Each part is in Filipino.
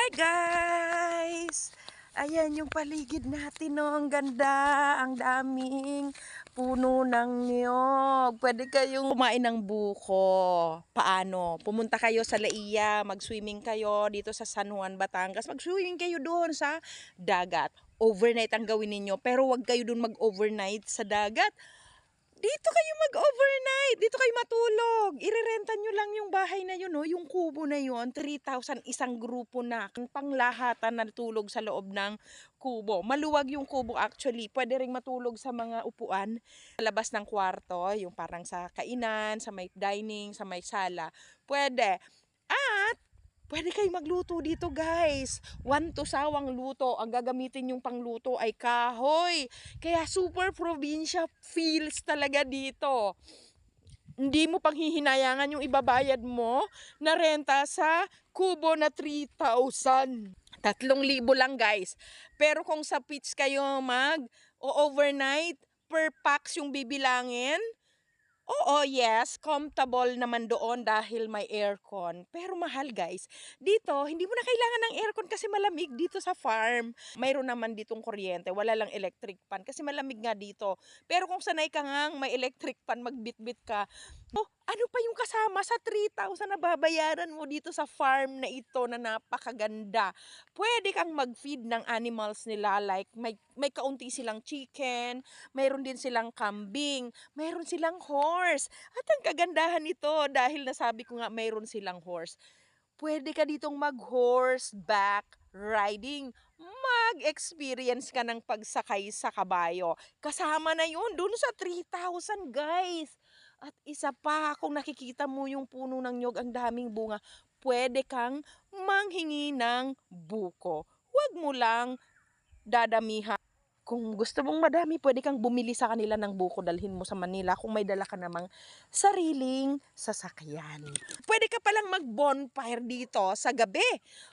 Hi guys! Ayan yung paligid natin, no? Ang ganda, ang daming puno ng niyog. Pwede kayong kumain ng buko. Paano? Pumunta kayo sa Laia, mag-swimming kayo dito sa San Juan, Batangas. Mag-swimming kayo doon sa dagat. Overnight ang gawin ninyo, pero wag kayo doon mag-overnight sa dagat. Dito kayo mag-overnight. Dito kayo matulog. Irerenta nyo lang yung bahay na yun, no? Yung kubo na yun. 3,000 isang grupo na. Panglahatan na tulog sa loob ng kubo. Maluwag yung kubo actually. Pwede ring matulog sa mga upuan. Sa labas ng kwarto, yung parang sa kainan, sa may dining, sa may sala. Pwede. At pwede kayo magluto dito, guys. 1 to sawang luto. Ang gagamitin yung pangluto ay kahoy. Kaya super probinsya feels talaga dito. Hindi mo panghihinayangan yung ibabayad mo na renta sa kubo na 3,000. 3,000 lang, guys. Pero kung sa pitch kayo mag-overnight, per pax yung bibilangin, oo, yes, comfortable naman doon dahil may aircon. Pero mahal, guys. Dito, hindi mo na kailangan ng aircon kasi malamig dito sa farm. Mayroon naman ditong kuryente, wala lang electric pan kasi malamig nga dito. Pero kung sanay ka ngang may electric pan, magbitbit ka, oh, ano pa yung kasama sa 3,000 na babayaran mo dito sa farm na ito na napakaganda. Pwede kang mag-feed ng animals nila, like may kaunti silang chicken, mayroon din silang kambing, mayroon silang horse. At ang kagandahan nito, dahil nasabi ko nga mayroon silang horse, pwede ka ditong mag-horseback riding. Mag-experience ka ng pagsakay sa kabayo. Kasama na yun dun sa 3,000, guys. At isa pa, kung nakikita mo yung puno ng nyog, ang daming bunga, pwede kang manghingi ng buko. Huwag mo lang dadamihan. Kung gusto mong madami, pwede kang bumili sa kanila ng buko, dalhin mo sa Manila kung may dala ka namang sariling sasakyan. Pwede ka palang mag-bonfire dito sa gabi.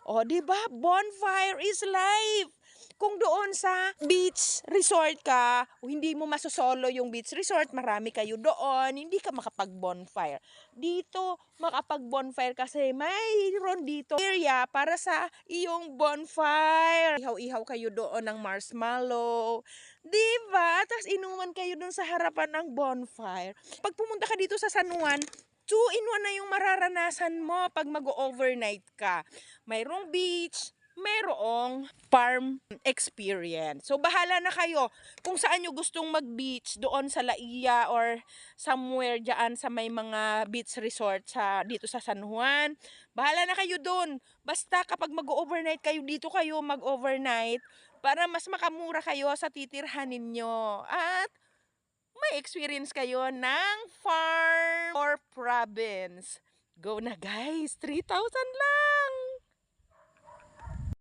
O, di ba? Bonfire is life. Kung doon sa beach resort ka, o hindi mo masosolo yung beach resort, marami kayo doon, hindi ka makapag-bonfire. Dito, makapag-bonfire kasi mayroon dito area para sa iyong bonfire. Ihaw-ihaw kayo doon ng marshmallow. Diba? Tapos inuman kayo doon sa harapan ng bonfire. Pag pumunta ka dito sa San Juan, 2-in-1 na yung mararanasan mo pag mag-overnight ka. Mayroong beach, mayroong farm experience. So, bahala na kayo kung saan nyo gustong mag-beach, doon sa Laia or somewhere dyan sa may mga beach resort dito sa San Juan. Bahala na kayo doon. Basta kapag mag-overnight kayo, dito kayo mag-overnight para mas makamura kayo sa titirhan ninyo. At may experience kayo ng farm or province. Go na, guys! 3,000 lang!